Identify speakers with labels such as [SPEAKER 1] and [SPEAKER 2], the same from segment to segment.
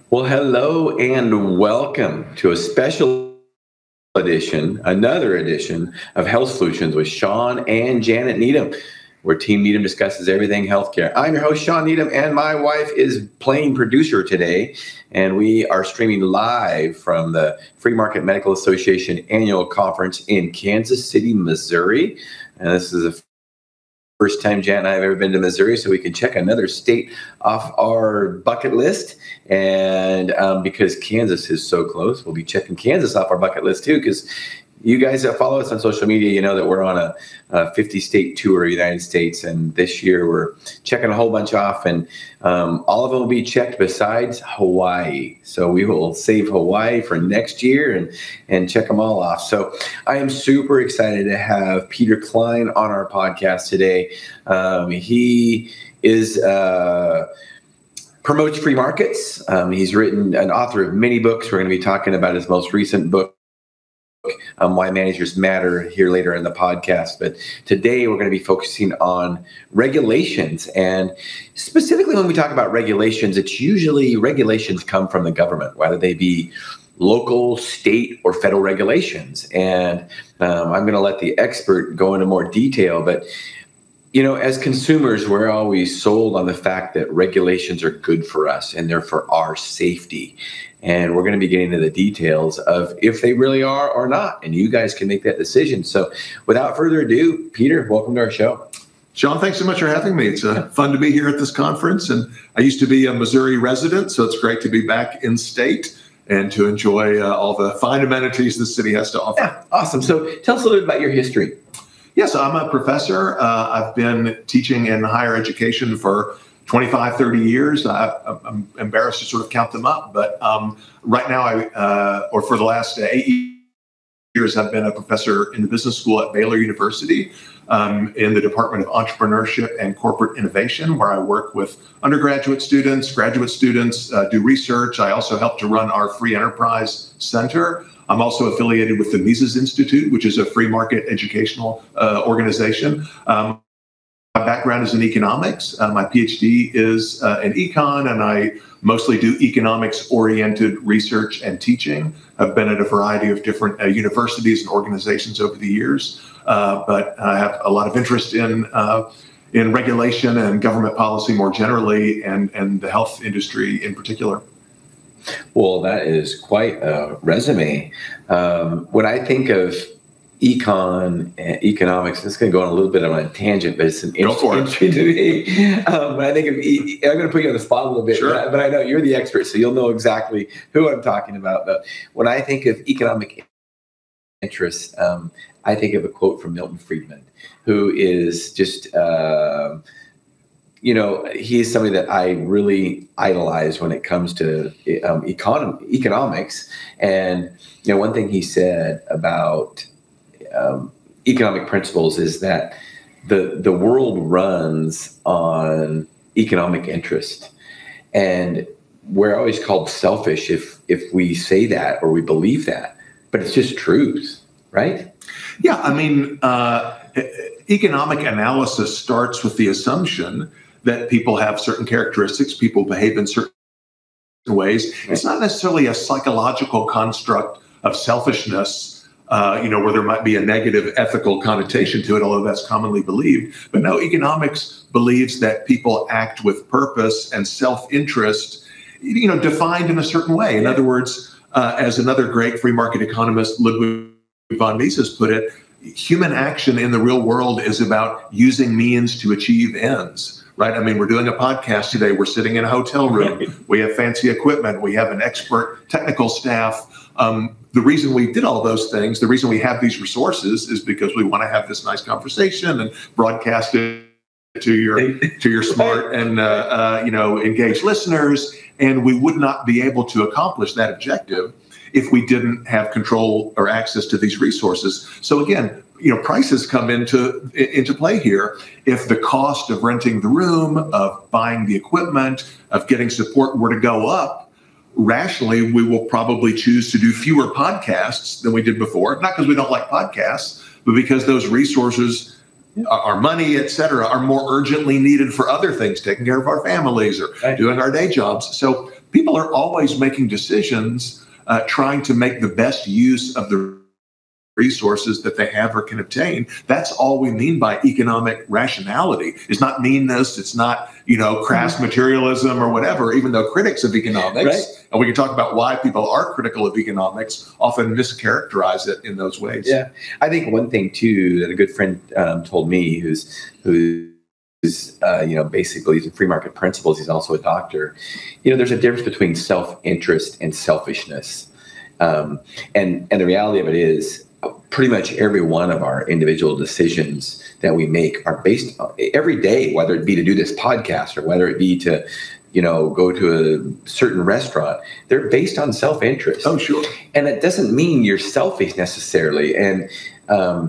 [SPEAKER 1] Well, hello and welcome to a special edition, another edition of Health Solutions with Shawn and Janet Needham, where Team Needham discusses everything healthcare. I'm your host, Shawn Needham, and my wife is playing producer today, and we are streaming live from the Free Market Medical Association annual conference in Kansas City, Missouri. And this is the first time Jan and I have ever been to Missouri, so we can check another state off our bucket list. And because Kansas is so close, we'll be checking Kansas off our bucket list too, because you guys that follow us on social media, you know that we're on a 50-state tour of the United States, and this year we're checking a whole bunch off, and all of them will be checked besides Hawaii. So we will save Hawaii for next year and check them all off. So I am super excited to have Peter Klein on our podcast today. He is promotes free markets. He's written an author of many books. We're going to be talking about his most recent book, Why Managers Matter, here later in the podcast. But today we're going to be focusing on regulations. And specifically when we talk about regulations, it's usually regulations come from the government, whether they be local, state, or federal regulations. And I'm going to let the expert go into more detail. But you know, as consumers, we're always sold on the fact that regulations are good for us and they're for our safety. And we're going to be getting into the details of if they really are or not. And you guys can make that decision. So without further ado, Peter, welcome to our show.
[SPEAKER 2] Shawn, thanks so much for having me. It's fun to be here at this conference. And I used to be a Missouri resident, so it's great to be back in state and to enjoy all the fine amenities the city has to offer.
[SPEAKER 1] Yeah, awesome. So tell us a little bit about your history.
[SPEAKER 2] Yes, I'm a professor. I've been teaching in higher education for 25, 30 years. I'm embarrassed to sort of count them up, but right now, or for the last 8 years, I've been a professor in the business school at Baylor University in the Department of Entrepreneurship and Corporate Innovation, where I work with undergraduate students, graduate students, do research. I also help to run our Free Enterprise Center. I'm also affiliated with the Mises Institute, which is a free market educational organization. My background is in economics. My PhD is in econ, and I mostly do economics-oriented research and teaching. I've been at a variety of different universities and organizations over the years, but I have a lot of interest in regulation and government policy more generally, and the health industry in particular.
[SPEAKER 1] Well, that is quite a resume. When I think of econ and economics, it's going to go on a little bit of a tangent, but it's an interesting to me. When I think of, I'm going to put you on the spot a little bit,
[SPEAKER 2] sure.
[SPEAKER 1] but I know you're the expert, so you'll know exactly who I'm talking about. But when I think of economic interest, I think of a quote from Milton Friedman, who is just he's somebody that I really idolize when it comes to economics. And, one thing he said about economic principles is that the world runs on economic interest. And we're always called selfish if we say that or we believe that, but it's just truth, right?
[SPEAKER 2] Yeah, I mean, economic analysis starts with the assumption that people have certain characteristics, people behave in certain ways. It's not necessarily a psychological construct of selfishness, where there might be a negative ethical connotation to it, although that's commonly believed. But no, economics believes that people act with purpose and self-interest, defined in a certain way. In other words, as another great free market economist, Ludwig von Mises put it, human action in the real world is about using means to achieve ends. Right? I mean, we're doing a podcast today. We're sitting in a hotel room. We have fancy equipment. We have an expert technical staff. The reason we did all those things, the reason we have these resources is because we want to have this nice conversation and broadcast it to your smart and engaged listeners. And we would not be able to accomplish that objective if we didn't have control or access to these resources. So again, prices come into play here. If the cost of renting the room, of buying the equipment, of getting support were to go up, rationally, we will probably choose to do fewer podcasts than we did before. Not because we don't like podcasts, but because those resources, our money, et cetera, are more urgently needed for other things, taking care of our families or doing our day jobs. So people are always making decisions, trying to make the best use of the resources that they have or can obtain. That's all we mean by economic rationality. It's not meanness. It's not, crass materialism or whatever, even though critics of economics, and we can talk about why people are critical of economics, often mischaracterize it in those ways.
[SPEAKER 1] Yeah. I think one thing too, that a good friend told me who's basically using free market principles. He's also a doctor. There's a difference between self-interest and selfishness. And the reality of it is, pretty much every one of our individual decisions that we make are based on every day, whether it be to do this podcast or whether it be to, go to a certain restaurant, they're based on self-interest.
[SPEAKER 2] Oh, sure.
[SPEAKER 1] And it doesn't mean you're selfish necessarily. And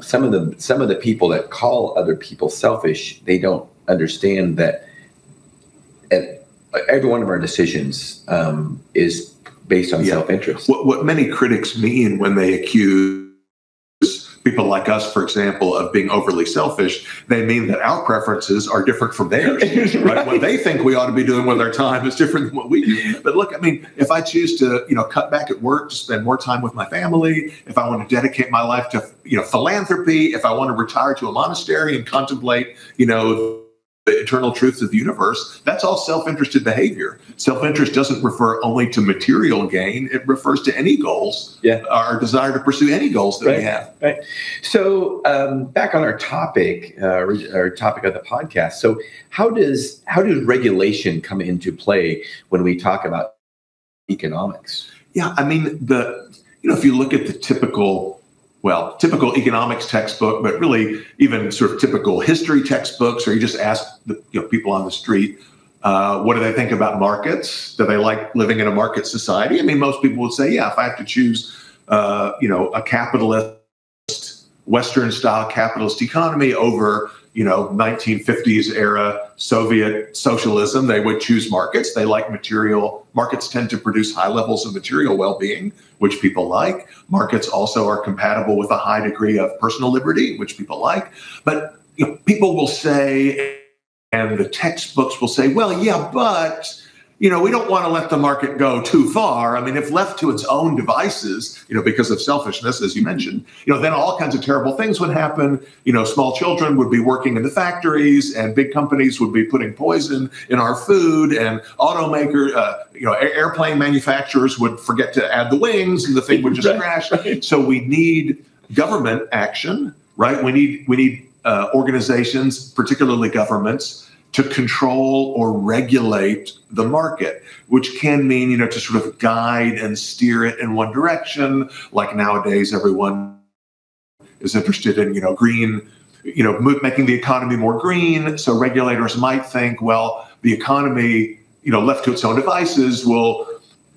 [SPEAKER 1] some of the people that call other people selfish, they don't understand that every one of our decisions is based on self-interest.
[SPEAKER 2] What many critics mean when they accuse people like us, for example, of being overly selfish, they mean that our preferences are different from theirs. Right? What they think we ought to be doing with our time is different than what we do. But look, if I choose to, cut back at work to spend more time with my family, if I want to dedicate my life to, philanthropy, if I want to retire to a monastery and contemplate, the eternal truths of the universe, that's all self-interested behavior. Self-interest doesn't refer only to material gain. It refers to any goals, our desire to pursue any goals that we have.
[SPEAKER 1] Right. So back on our topic of the podcast. So how does regulation come into play when we talk about economics?
[SPEAKER 2] Yeah, if you look at the typical economics textbook, but really even sort of typical history textbooks, or you just ask the people on the street, what do they think about markets? Do they like living in a market society? Most people would say, yeah, if I have to choose, a capitalist, Western-style capitalist economy over, 1950s era Soviet socialism, they would choose markets. They like markets tend to produce high levels of material well-being, which people like. Markets also are compatible with a high degree of personal liberty, which people like. But people will say, and the textbooks will say, well, yeah, but we don't want to let the market go too far. If left to its own devices, because of selfishness, as you mentioned, then all kinds of terrible things would happen. Small children would be working in the factories, and big companies would be putting poison in our food, and automakers, airplane manufacturers would forget to add the wings, and the thing would just crash. So we need government action, right? We need organizations, particularly governments, to control or regulate the market, which can mean, to sort of guide and steer it in one direction. Like nowadays, everyone is interested in, green, making the economy more green. So regulators might think, well, the economy, left to its own devices will,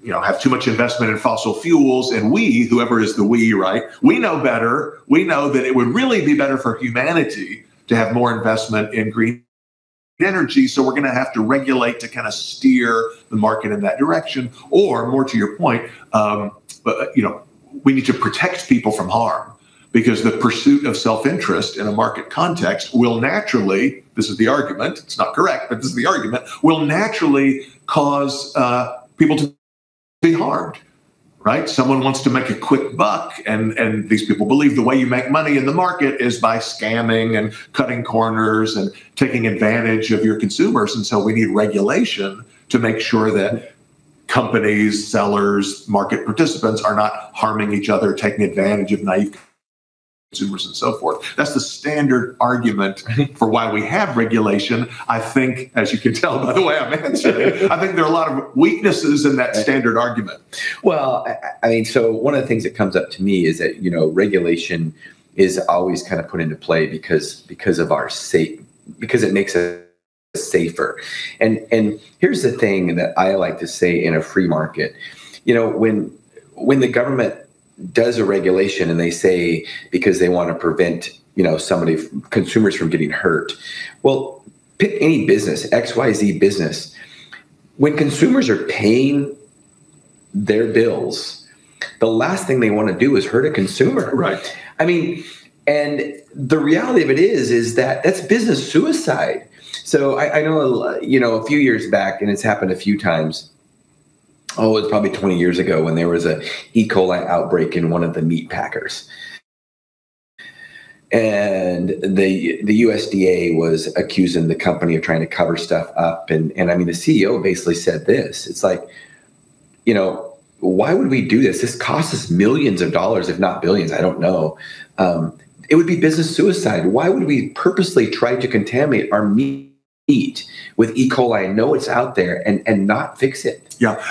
[SPEAKER 2] have too much investment in fossil fuels. And we, whoever is the we, right? We know better. We know that it would really be better for humanity to have more investment in green energy, so we're going to have to regulate to kind of steer the market in that direction. Or more to your point, we need to protect people from harm, because the pursuit of self-interest in a market context will naturally, this is the argument, it's not correct, but this is the argument, will naturally cause people to be harmed. Right? Someone wants to make a quick buck, and these people believe the way you make money in the market is by scamming and cutting corners and taking advantage of your consumers. And so we need regulation to make sure that companies, sellers, market participants are not harming each other, taking advantage of naive consumers and so forth. That's the standard argument for why we have regulation. I think, as you can tell by the way I'm answering, I think there are a lot of weaknesses in that standard argument.
[SPEAKER 1] Well, so one of the things that comes up to me is that, regulation is always kind of put into play because it makes us safer. And here's the thing that I like to say in a free market, when the government does a regulation and they say because they want to prevent, consumers from getting hurt. Well, pick any business, XYZ business. When consumers are paying their bills, the last thing they want to do is hurt a consumer.
[SPEAKER 2] Right.
[SPEAKER 1] And the reality of it is that that's business suicide. So I know, a few years back, and it's happened a few times, oh, it was probably 20 years ago when there was a E. coli outbreak in one of the meat packers. And the USDA was accusing the company of trying to cover stuff up. And I mean, the CEO basically said this. It's like, why would we do this? This costs us millions of dollars, if not billions. I don't know. It would be business suicide. Why would we purposely try to contaminate our meat with E. coli and know it's out there and not fix it?
[SPEAKER 2] Yeah,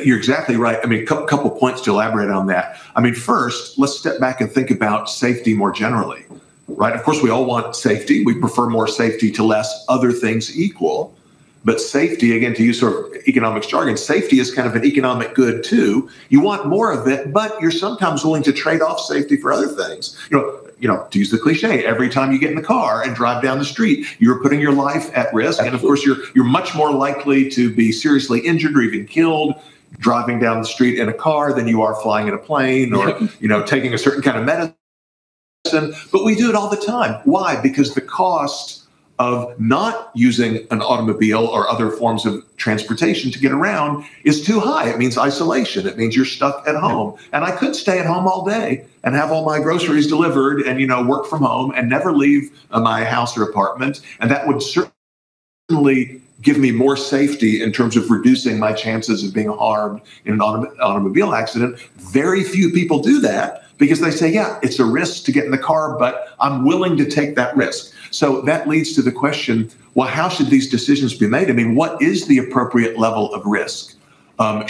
[SPEAKER 2] you're exactly right. I mean, a couple points to elaborate on that. I mean, first, let's step back and think about safety more generally, right? Of course, we all want safety. We prefer more safety to less, other things equal. But safety, again, to use sort of economics jargon, safety is kind of an economic good too. You want more of it, but you're sometimes willing to trade off safety for other things. To use the cliche, every time you get in the car and drive down the street, you're putting your life at risk. And of course, you're much more likely to be seriously injured or even killed driving down the street in a car than you are flying in a plane or, taking a certain kind of medicine. But we do it all the time. Why? Because the cost of not using an automobile or other forms of transportation to get around is too high. It means isolation. It means you're stuck at home. And I could stay at home all day and have all my groceries delivered and, work from home and never leave my house or apartment. And that would certainly give me more safety in terms of reducing my chances of being harmed in an automobile accident. Very few people do that because they say, yeah, it's a risk to get in the car, but I'm willing to take that risk. So that leads to the question, well, how should these decisions be made? I mean, what is the appropriate level of risk? We'll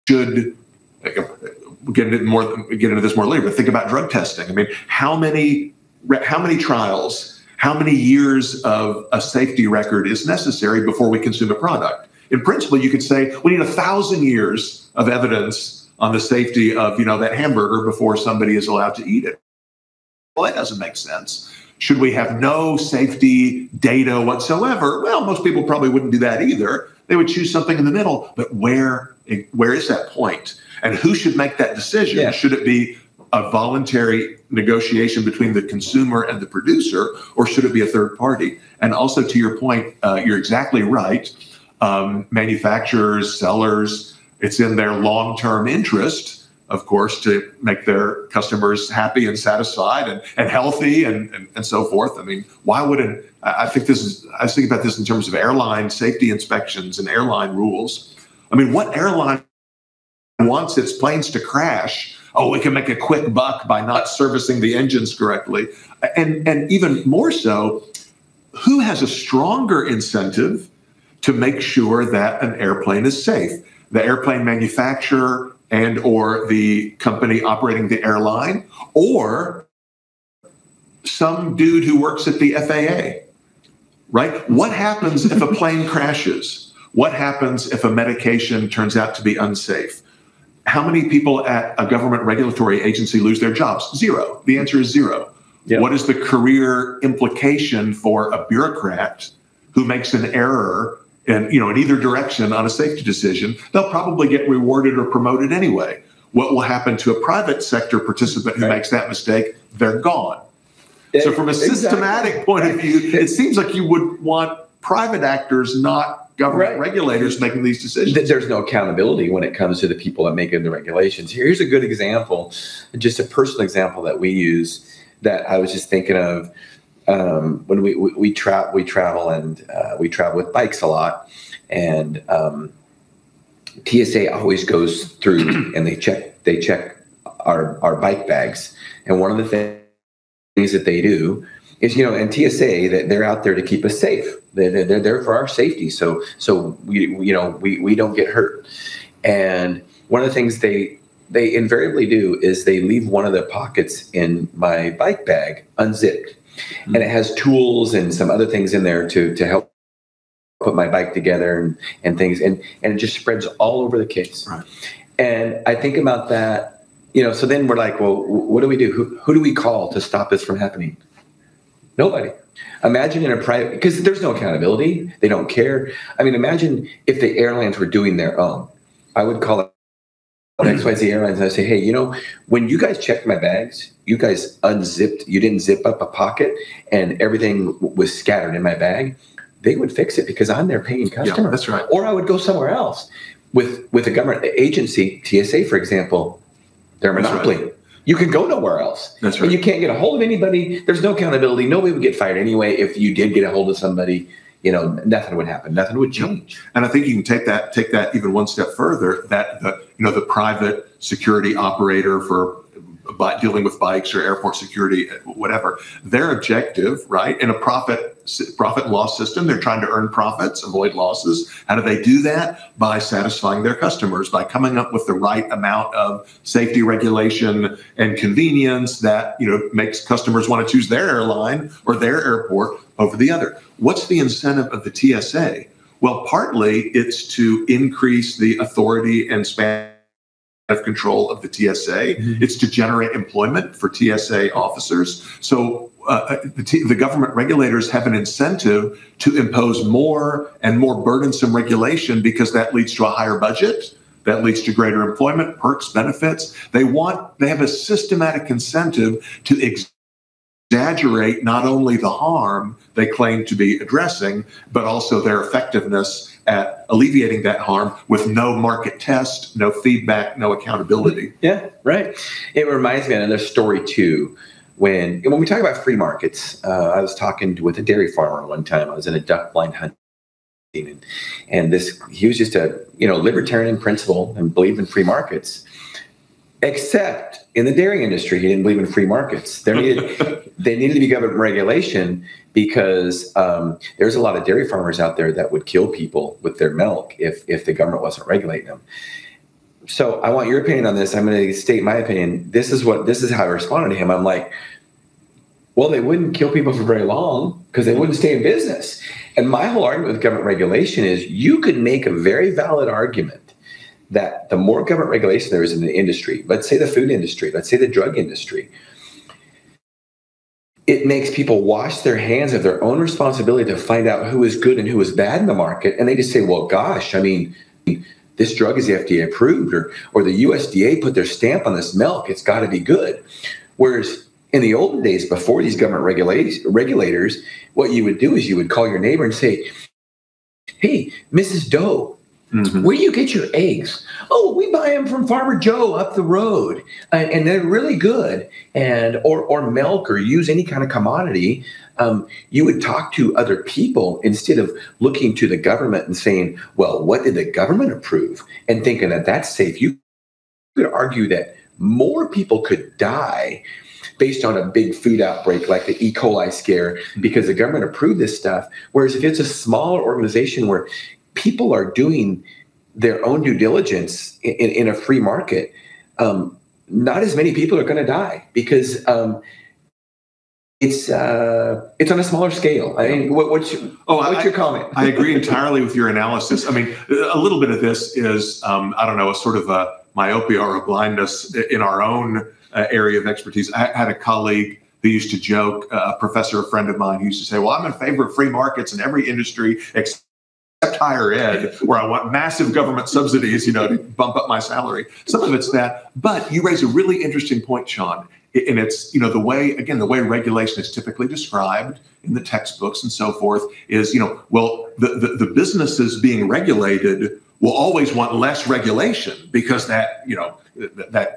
[SPEAKER 2] get into this more later, but think about drug testing. I mean, how many trials, how many years of a safety record is necessary before we consume a product? In principle, you could say we need 1,000 years of evidence on the safety of, that hamburger before somebody is allowed to eat it. Well, that doesn't make sense. Should we have no safety data whatsoever? Well, most people probably wouldn't do that either. They would choose something in the middle. But where is that point? And who should make that decision? Yeah. Should it be a voluntary negotiation between the consumer and the producer, or should it be a third party? And also, to your point, you're exactly right. Manufacturers, sellers, it's in their long-term interest, of course, to make their customers happy and satisfied and healthy and so forth. I mean, why wouldn't I think about this in terms of airline safety inspections and airline rules. I mean, what airline wants its planes to crash? Oh, we can make a quick buck by not servicing the engines correctly. And even more so, who has a stronger incentive to make sure that an airplane is safe? The airplane manufacturer and or the company operating the airline, or some dude who works at the FAA, right? What happens if a plane crashes? What happens if a medication turns out to be unsafe? How many people at a government regulatory agency lose their jobs? Zero. The answer is zero. Yep. What is the career implication for a bureaucrat who makes an error in either direction on a safety decision? They'll probably get rewarded or promoted anyway. What will happen to a private sector participant who makes that mistake? They're gone. So from a systematic point of view, it seems like you would want private actors, not government regulators, making these decisions.
[SPEAKER 1] There's no accountability when it comes to the people that make the regulations. Here's a good example, just a personal example that we use that I was just thinking of. When we travel and we travel with bikes a lot, and TSA always goes through and they check our bike bags. And one of the things that they do is, and TSA, that they're out there to keep us safe. They're there for our safety. So we don't get hurt. And one of the things they invariably do is they leave one of the pockets in my bike bag unzipped. And it has tools and some other things in there to help put my bike together and things. And it just spreads all over the case. Right. And I think about that, so then we're like, well, what do we do? Who do we call to stop this from happening? Nobody. Imagine in a private, because there's no accountability. They don't care. I mean, imagine if the airlines were doing their own. I would call it XYZ Airlines, and I say, hey, when you guys checked my bags, you guys unzipped, you didn't zip up a pocket, and everything was scattered in my bag. They would fix it because I'm their paying customer.
[SPEAKER 2] Yeah, that's right.
[SPEAKER 1] Or I would go somewhere else. with a government agency, TSA, for example, they're a monopoly. Right. You can go nowhere else.
[SPEAKER 2] That's right.
[SPEAKER 1] And you can't get a hold of anybody. There's no accountability. Nobody would get fired anyway. If you did get a hold of somebody, nothing would happen. Nothing would change.
[SPEAKER 2] And I think you can take that even one step further, that the private security operator for dealing with bikes or airport security, whatever, their objective, right, in a profit and loss system, they're trying to earn profits, avoid losses. How do they do that? By satisfying their customers, by coming up with the right amount of safety regulation and convenience that makes customers want to choose their airline or their airport over the other. What's the incentive of the TSA? Well, partly it's to increase the authority and span of control of the TSA. Mm-hmm. It's to generate employment for TSA officers. So the government regulators have an incentive to impose more and more burdensome regulation because that leads to a higher budget. That leads to greater employment, perks, benefits. They have a systematic incentive to exaggerate not only the harm they claim to be addressing, but also their effectiveness at alleviating that harm with no market test, no feedback, no accountability.
[SPEAKER 1] Yeah, right. It reminds me of another story too. When we talk about free markets, I was talking with a dairy farmer one time. I was in a duck blind hunting, and he was just a libertarian in principle and believed in free markets. Except in the dairy industry, he didn't believe in free markets. They needed to be government regulation because there's a lot of dairy farmers out there that would kill people with their milk if the government wasn't regulating them. So I want your opinion on this. I'm going to state my opinion. This is how I responded to him. I'm like, well, they wouldn't kill people for very long because they wouldn't stay in business. And my whole argument with government regulation is you could make a very valid argument that the more government regulation there is in the industry, let's say the food industry, let's say the drug industry, it makes people wash their hands of their own responsibility to find out who is good and who is bad in the market. And they just say, well, gosh, I mean, this drug is FDA approved or the USDA put their stamp on this milk. It's got to be good. Whereas in the olden days, before these government regulators, what you would do is you would call your neighbor and say, hey, Mrs. Doe, mm-hmm. Where do you get your eggs? Oh, we buy them from Farmer Joe up the road, and they're really good. And or milk or use any kind of commodity. You would talk to other people instead of looking to the government and saying, well, what did the government approve? And thinking that that's safe. You could argue that more people could die based on a big food outbreak like the E. coli scare because the government approved this stuff. Whereas if it's a smaller organization where people are doing their own due diligence in a free market, not as many people are going to die because it's on a smaller scale. I mean, what's your comment?
[SPEAKER 2] I agree entirely with your analysis. I mean, a little bit of this is, I don't know, a sort of a myopia or a blindness in our own area of expertise. I had a colleague who used to joke, a professor, a friend of mine, who used to say, well, I'm in favor of free markets in every industry except higher ed, where I want massive government subsidies, to bump up my salary. Some of it's that. But you raise a really interesting point, Shawn. And it's, the way regulation is typically described in the textbooks and so forth is, the businesses being regulated will always want less regulation because that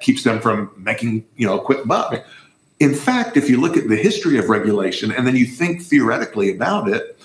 [SPEAKER 2] keeps them from making, a quick buck. In fact, if you look at the history of regulation and then you think theoretically about it,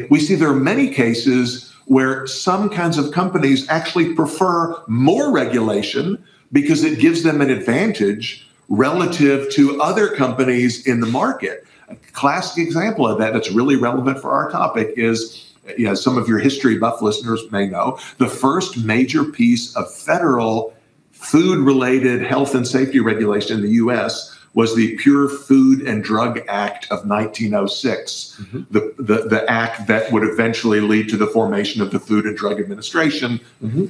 [SPEAKER 2] we see there are many cases where some kinds of companies actually prefer more regulation because it gives them an advantage relative to other companies in the market. A classic example of that that's really relevant for our topic is, some of your history buff listeners may know, the first major piece of federal food-related health and safety regulation in the U.S. was the Pure Food and Drug Act of 1906, mm-hmm. the act that would eventually lead to the formation of the Food and Drug Administration, mm-hmm.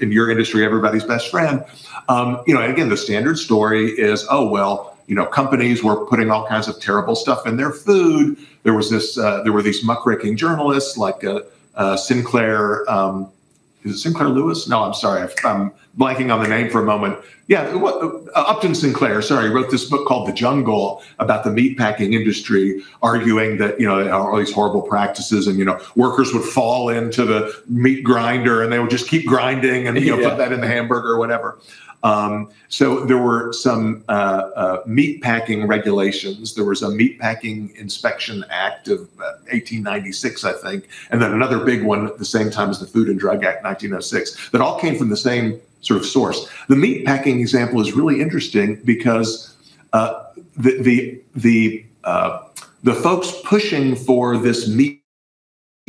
[SPEAKER 2] in your industry, everybody's best friend. Again, the standard story is, companies were putting all kinds of terrible stuff in their food. There were these muckraking journalists like Sinclair is it Sinclair Lewis? No, I'm sorry. I'm blanking on the name for a moment. Yeah, Upton Sinclair, sorry, wrote this book called The Jungle about the meatpacking industry, arguing that, all these horrible practices and, workers would fall into the meat grinder and they would just keep grinding and, put that in the hamburger or whatever. So there were some meatpacking regulations. There was a Meatpacking Inspection Act of 1896, I think, and then another big one at the same time as the Food and Drug Act, 1906, that all came from the same sort of source. The meatpacking example is really interesting because the folks pushing for this Meat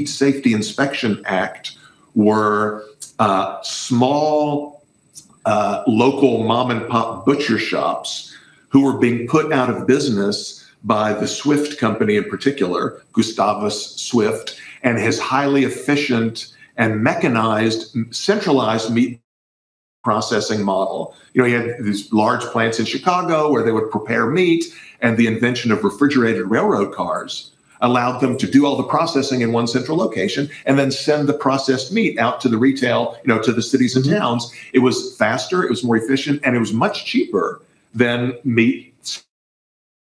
[SPEAKER 2] Safety Inspection Act were small local mom and pop butcher shops who were being put out of business by the Swift company in particular, Gustavus Swift, and his highly efficient and mechanized, centralized meat processing model. He had these large plants in Chicago where they would prepare meat, and the invention of refrigerated railroad cars allowed them to do all the processing in one central location and then send the processed meat out to the retail, to the cities and towns. It was faster, it was more efficient, and it was much cheaper than meat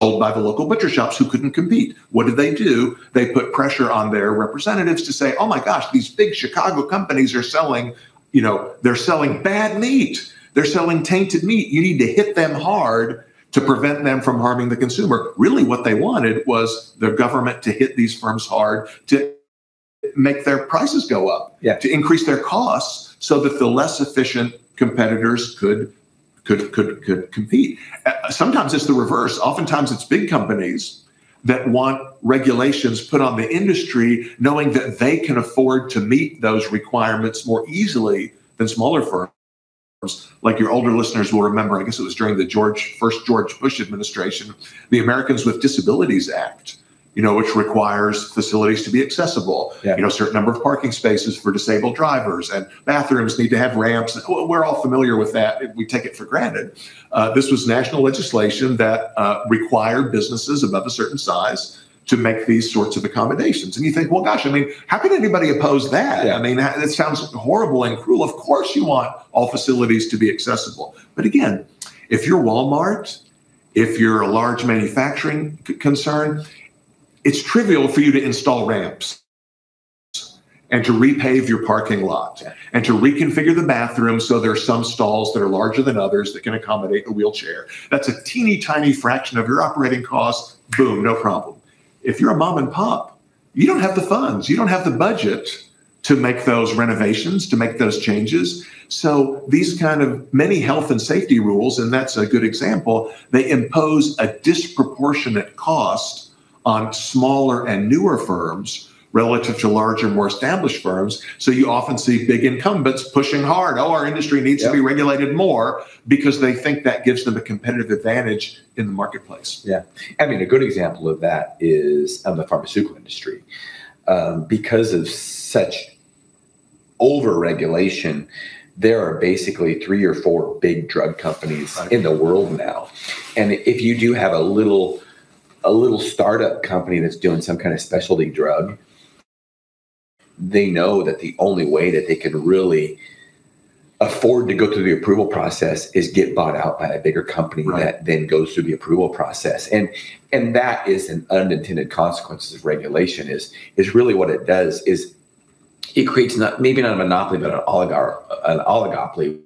[SPEAKER 2] sold by the local butcher shops who couldn't compete. What did they do? They put pressure on their representatives to say, oh my gosh, these big Chicago companies are selling, they're selling bad meat. They're selling tainted meat. You need to hit them hard to prevent them from harming the consumer. Really what they wanted was the government to hit these firms hard to make their prices go up, to increase their costs so that the less efficient competitors could compete. Sometimes it's the reverse. Oftentimes it's big companies that want regulations put on the industry knowing that they can afford to meet those requirements more easily than smaller firms. Like your older listeners will remember, I guess it was during the first George Bush administration, the Americans with Disabilities Act, which requires facilities to be accessible, a certain number of parking spaces for disabled drivers, and bathrooms need to have ramps. We're all familiar with that. We take it for granted. This was national legislation that required businesses above a certain size to make these sorts of accommodations. And you think, well, gosh, how can anybody oppose that? It sounds horrible and cruel. Of course you want all facilities to be accessible. But again, if you're Walmart, if you're a large manufacturing concern, it's trivial for you to install ramps and to repave your parking lot and to reconfigure the bathroom so there are some stalls that are larger than others that can accommodate a wheelchair. That's a teeny tiny fraction of your operating costs. Boom, no problem. If you're a mom and pop, you don't have the funds, you don't have the budget to make those renovations, to make those changes. So these kind of many health and safety rules, and that's a good example, they impose a disproportionate cost on smaller and newer firms relative to larger, more established firms. So you often see big incumbents pushing hard. Oh, our industry needs to be regulated more because they think that gives them a competitive advantage in the marketplace.
[SPEAKER 1] Yeah. A good example of that is the pharmaceutical industry. Because of such over-regulation, there are basically 3 or 4 big drug companies in the world now. And if you do have a little startup company that's doing some kind of specialty drug, they know that the only way that they can really afford to go through the approval process is get bought out by a bigger company that then goes through the approval process. And that is an unintended consequence of regulation is really what it does is it creates maybe not a monopoly, but an oligopoly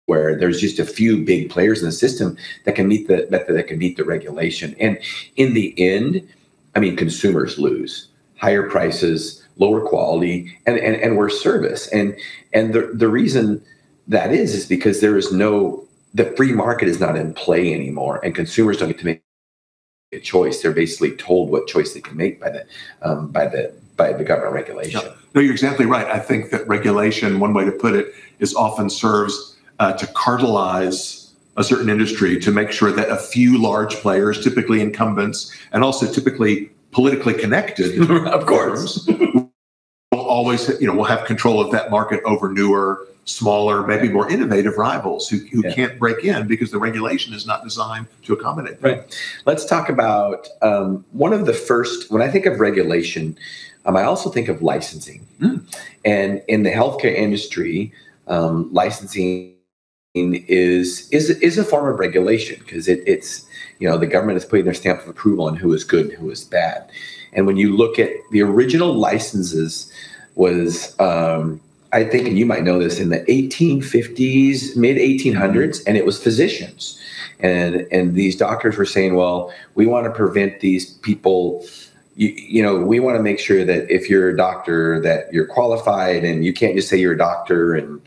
[SPEAKER 1] where there's just a few big players in the system that can meet the regulation. And in the end, consumers lose. Higher prices, lower quality, and worse service. And the reason that is because the free market is not in play anymore, and consumers don't get to make a choice. They're basically told what choice they can make by the government regulation.
[SPEAKER 2] No, you're exactly right. I think that regulation, one way to put it, is often serves to cartelize a certain industry to make sure that a few large players, typically incumbents, and also typically politically connected,
[SPEAKER 1] of course,
[SPEAKER 2] will always, will have control of that market over newer, smaller, maybe more innovative rivals who can't break in because the regulation is not designed to accommodate them.
[SPEAKER 1] Right. Let's talk about one of the first, when I think of regulation, I also think of licensing. And in the healthcare industry, licensing is a form of regulation because it's, the government is putting their stamp of approval on who is good and who is bad. And when you look at the original licenses was, I think, and you might know this, in the 1850s, mid 1800s, and it was physicians. And these doctors were saying, well, we want to prevent these people, we want to make sure that if you're a doctor that you're qualified and you can't just say you're a doctor and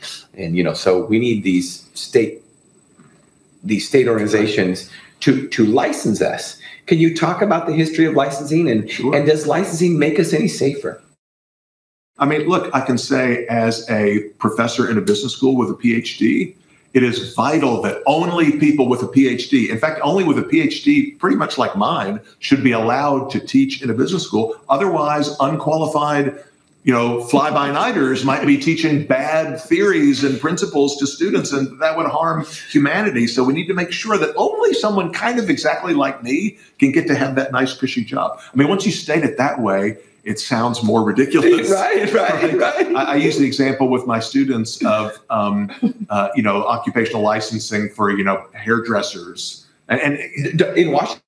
[SPEAKER 1] so we need these state organizations to license us. Can you talk about the history of licensing and does licensing make us any safer?
[SPEAKER 2] I mean, look, I can say as a professor in a business school with a PhD, it is vital that only people with a PhD, in fact, only with a PhD pretty much like mine, should be allowed to teach in a business school. Otherwise, unqualified, fly-by-nighters might be teaching bad theories and principles to students, and that would harm humanity. So we need to make sure that only someone kind of exactly like me can get to have that nice, cushy job. I mean, once you state it that way, it sounds more ridiculous.
[SPEAKER 1] Right.
[SPEAKER 2] I use the example with my students of, occupational licensing for, hairdressers. And
[SPEAKER 1] in Washington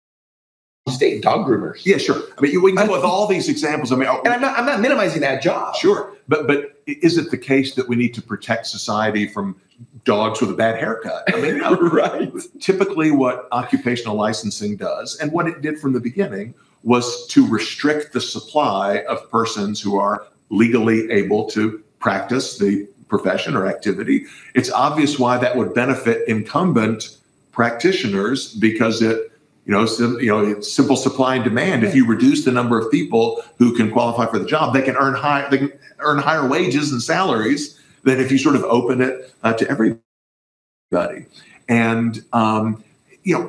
[SPEAKER 1] State, dog groomers.
[SPEAKER 2] Yeah, sure. I mean, we can come up with all these examples. I mean,
[SPEAKER 1] and I'm not minimizing that job.
[SPEAKER 2] Sure. But is it the case that we need to protect society from dogs with a bad haircut? I mean,
[SPEAKER 1] right.
[SPEAKER 2] Typically what occupational licensing does, and what it did from the beginning, was to restrict the supply of persons who are legally able to practice the profession or activity. It's obvious why that would benefit incumbent practitioners because it's simple supply and demand. If you reduce the number of people who can qualify for the job, they can earn higher wages and salaries than if you sort of open it to everybody. And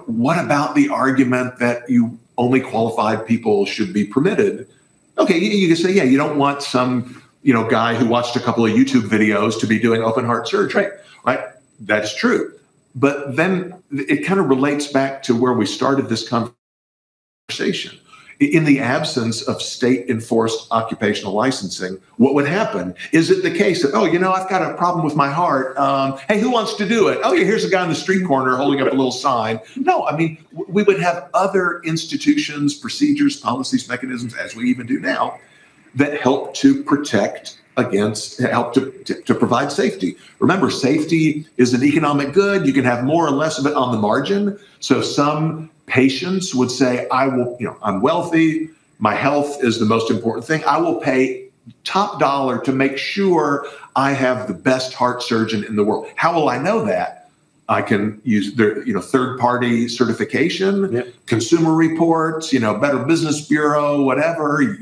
[SPEAKER 2] what about the argument that only qualified people should be permitted? Okay, you can say, you don't want some, guy who watched a couple of YouTube videos to be doing open heart surgery, right? That's true. But then it kind of relates back to where we started this conversation. In the absence of state-enforced occupational licensing, what would happen? Is it the case that, I've got a problem with my heart. Hey, who wants to do it? Oh, yeah, here's a guy on the street corner holding up a little sign. No, I mean, we would have other institutions, procedures, policies, mechanisms, as we even do now, that help to protect help to provide safety. Remember, safety is an economic good. You can have more or less of it on the margin. So some patients would say, I'm wealthy. My health is the most important thing. I will pay top dollar to make sure I have the best heart surgeon in the world. How will I know that? I can use their, third-party certification, consumer reports, Better Business Bureau, whatever,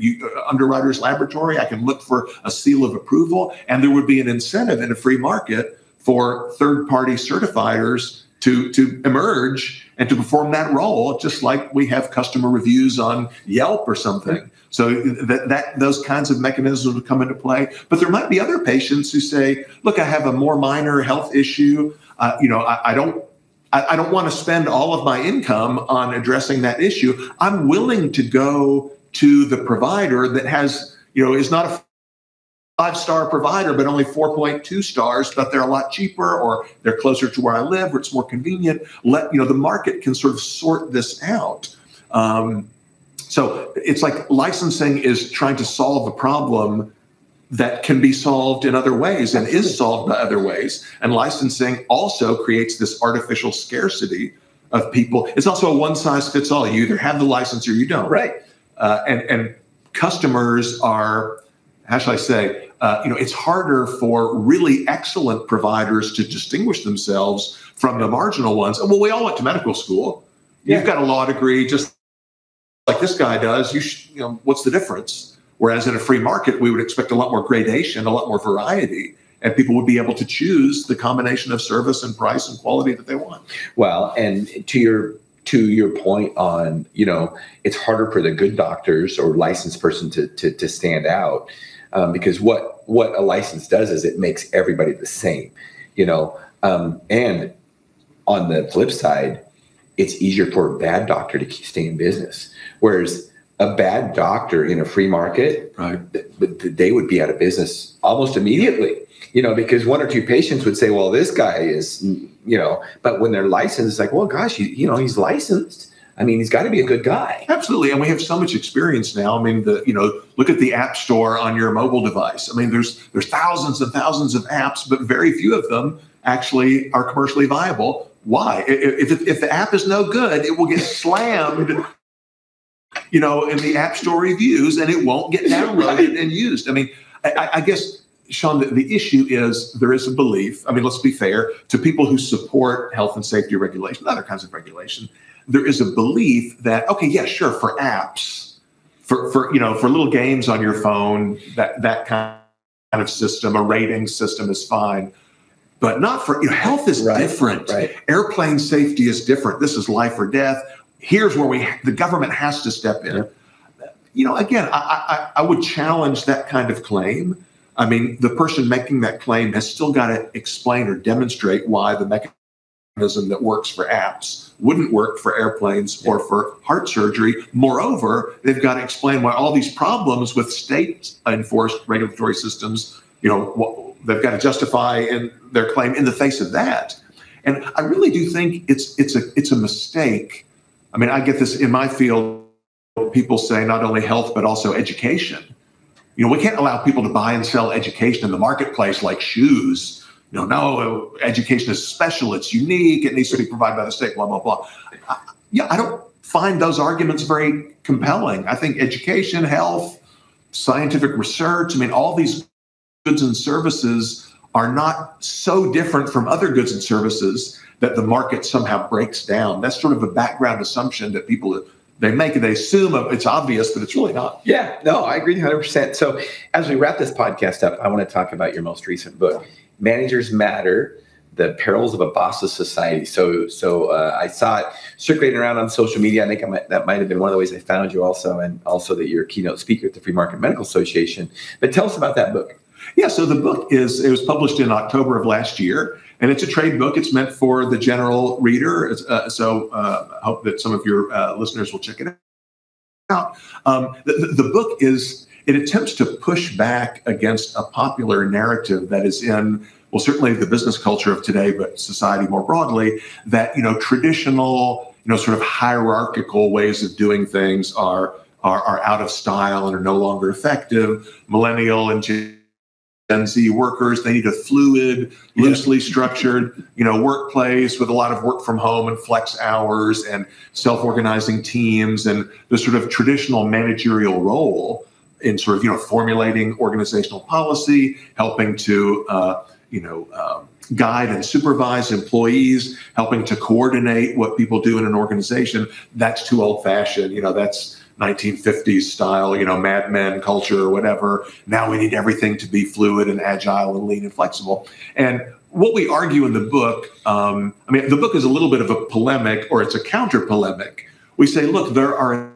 [SPEAKER 2] Underwriters Laboratory. I can look for a seal of approval, and there would be an incentive in a free market for third-party certifiers to emerge and to perform that role, just like we have customer reviews on Yelp or something. So that those kinds of mechanisms would come into play. But there might be other patients who say, look, I have a more minor health issue. I don't want to spend all of my income on addressing that issue. I'm willing to go to the provider that has, is not a 5-star provider, but only 4.2 stars, but they're a lot cheaper, or they're closer to where I live, or it's more convenient. The market can sort of sort this out. So it's like licensing is trying to solve a problem that can be solved in other ways and is solved by other ways. And licensing also creates this artificial scarcity of people. It's also a one-size-fits-all. You either have the license or you don't.
[SPEAKER 1] Right.
[SPEAKER 2] And customers are, how shall I say, it's harder for really excellent providers to distinguish themselves from the marginal ones. Well, we all went to medical school. You've got a law degree, just like this guy does. What's the difference? Whereas in a free market, we would expect a lot more gradation, a lot more variety, and people would be able to choose the combination of service and price and quality that they want.
[SPEAKER 1] Well, and to your point on, it's harder for the good doctors or licensed person to stand out. because what a license does is it makes everybody the same, and on the flip side, it's easier for a bad doctor to stay in business. Whereas a bad doctor in a free market,
[SPEAKER 2] right,
[SPEAKER 1] they would be out of business almost immediately, because one or two patients would say, well, this guy is, but when they're licensed, it's like, well, gosh, he's licensed. I mean, he's got to be a good guy.
[SPEAKER 2] Absolutely. And we have so much experience now. I mean, look at the app store on your mobile device. I mean, there's thousands and thousands of apps, but very few of them actually are commercially viable. Why? If the app is no good, it will get slammed, in the app store reviews, and it won't get downloaded and used. I mean, I guess, Shawn, the issue is there is a belief. I mean, let's be fair to people who support health and safety regulation, other kinds of regulation. There is a belief that, okay, yeah, sure, for apps, for little games on your phone, that kind of system, a rating system is fine. But not for, health is different.
[SPEAKER 1] Right.
[SPEAKER 2] Airplane safety is different. This is life or death. Here's where the government has to step in. Yeah. Again, I would challenge that kind of claim. I mean, the person making that claim has still got to explain or demonstrate why the mechanism that works for apps wouldn't work for airplanes or for heart surgery. Moreover, they've got to explain why all these problems with state-enforced regulatory systems, they've got to justify in their claim in the face of that. And I really do think it's a mistake. I mean, I get this in my field. People say not only health, but also education. We can't allow people to buy and sell education in the marketplace like shoes. No, education is special. It's unique. It needs to be provided by the state, blah, blah, blah. I don't find those arguments very compelling. I think education, health, scientific research, I mean, all these goods and services are not so different from other goods and services that the market somehow breaks down. That's sort of a background assumption that people they make, and they assume it's obvious, but it's really not.
[SPEAKER 1] Yeah, no, I agree 100%. So as we wrap this podcast up, I want to talk about your most recent book, Managers Matter, The Perils of a Bossless Society. So I saw it circulating around on social media. I think that might have been one of the ways I found you also, and also that you're a keynote speaker at the Free Market Medical Association. But tell us about that book.
[SPEAKER 2] Yeah, so the book it was published in October of last year, and it's a trade book. It's meant for the general reader. So I hope that some of your listeners will check it out. The book it attempts to push back against a popular narrative that is in, well, certainly the business culture of today, but society more broadly, that, traditional, sort of hierarchical ways of doing things are out of style and are no longer effective. Millennial and Gen Z workers, they need a fluid, loosely structured, workplace with a lot of work from home and flex hours and self-organizing teams, and the sort of traditional managerial role in sort of, formulating organizational policy, helping to, guide and supervise employees, helping to coordinate what people do in an organization. That's too old-fashioned. That's 1950s style, Mad Men culture or whatever. Now we need everything to be fluid and agile and lean and flexible. And what we argue in the book, the book is a little bit of a polemic, or it's a counter-polemic. We say, look, there are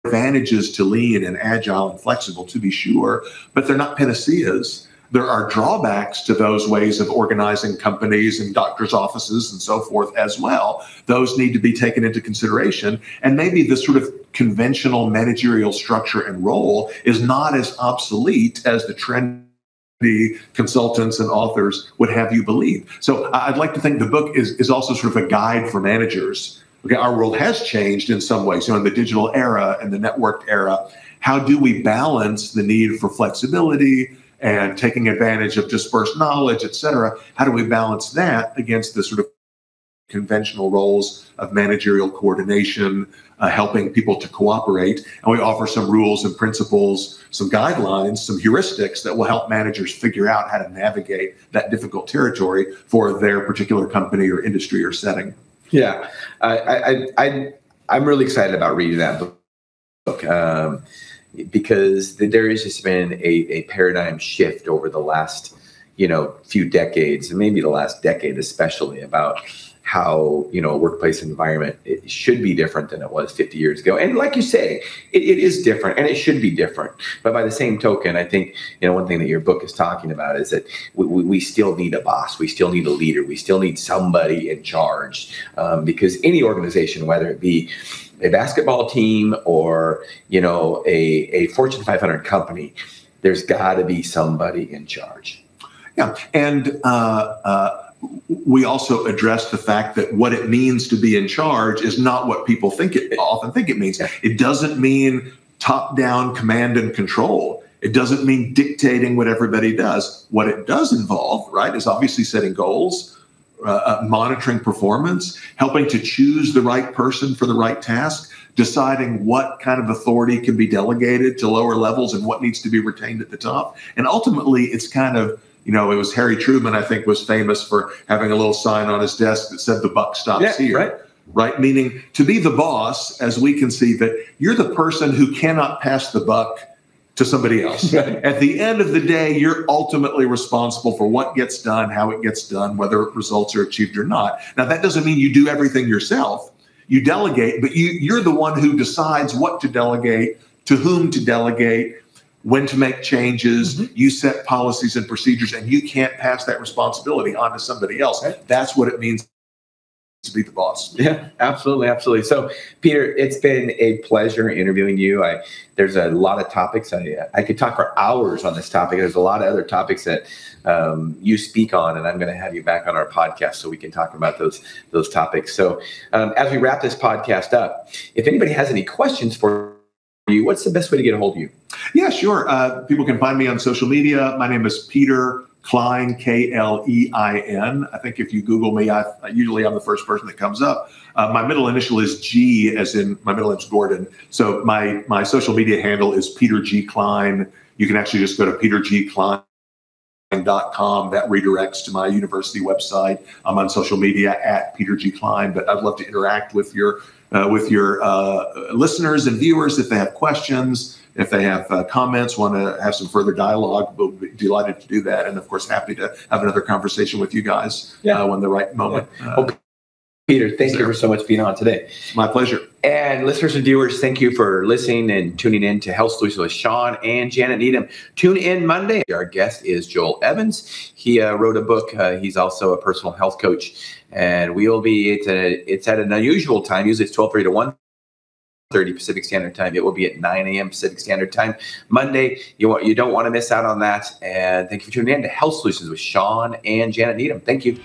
[SPEAKER 2] advantages to lean and agile and flexible, to be sure, but they're not panaceas. There are drawbacks to those ways of organizing companies and doctors' offices and so forth as well. Those need to be taken into consideration. And maybe the sort of conventional managerial structure and role is not as obsolete as the trendy consultants and authors would have you believe. So I'd like to think the book is also sort of a guide for managers. Okay, our world has changed in some ways. In the digital era and the networked era, how do we balance the need for flexibility and taking advantage of dispersed knowledge, et cetera? How do we balance that against the sort of conventional roles of managerial coordination, helping people to cooperate? And we offer some rules and principles, some guidelines, some heuristics that will help managers figure out how to navigate that difficult territory for their particular company or industry or setting.
[SPEAKER 1] Yeah, I'm really excited about reading that book. Because there has just been a paradigm shift over the last, few decades, and maybe the last decade especially, about how, a workplace environment, it should be different than it was 50 years ago. And like you say, it is different and it should be different. But by the same token, I think, one thing that your book is talking about is that we still need a boss. We still need a leader. We still need somebody in charge, because any organization, whether it be a basketball team or, a Fortune 500 company, there's got to be somebody in charge.
[SPEAKER 2] Yeah. And we also address the fact that what it means to be in charge is not what people often think it means. It doesn't mean top-down command and control. It doesn't mean dictating what everybody does. What it does involve, right, is obviously setting goals, monitoring performance, helping to choose the right person for the right task, deciding what kind of authority can be delegated to lower levels and what needs to be retained at the top. And ultimately, it's kind of, it was Harry Truman, I think, was famous for having a little sign on his desk that said the buck stops here. Right? Meaning to be the boss, as we conceive it, you're the person who cannot pass the buck to somebody else. At the end of the day, you're ultimately responsible for what gets done, how it gets done, whether results are achieved or not. Now, that doesn't mean you do everything yourself. You delegate, but you're the one who decides what to delegate, to whom to delegate, when to make changes. You set policies and procedures, and you can't pass that responsibility on to somebody else. That's what it means to be the boss.
[SPEAKER 1] Yeah, absolutely. Absolutely. So, Peter, it's been a pleasure interviewing you. There's a lot of topics. I could talk for hours on this topic. There's a lot of other topics that you speak on, and I'm going to have you back on our podcast so we can talk about those topics. So as we wrap this podcast up, if anybody has any questions for you, what's the best way to get a hold of you?
[SPEAKER 2] Yeah, sure. People can find me on social media. My name is Peter Klein, Klein. I think if you Google me, usually I'm the first person that comes up. My middle initial is G, as in my middle name's Gordon. So my social media handle is Peter G Klein. You can actually just go to petergklein.com. That redirects to my university website. I'm on social media at Peter G Klein, but I'd love to interact with your listeners and viewers if they have questions. If they have comments, want to have some further dialogue, we'll be delighted to do that. And of course, happy to have another conversation with you guys when the right moment.
[SPEAKER 1] Peter, thank you for so much being on today.
[SPEAKER 2] My pleasure.
[SPEAKER 1] And listeners and viewers, thank you for listening and tuning in to Health Solutions with Shawn and Janet Needham. Tune in Monday. Our guest is Joel Evans. He wrote a book. He's also a personal health coach. And we will be, it's at an unusual time. Usually it's 12:30 to 1:30 Pacific Standard Time. It will be at 9 a.m. Pacific Standard Time Monday. You don't want to miss out on that. And thank you for tuning in to Health Solutions with Shawn and Janet Needham. Thank you.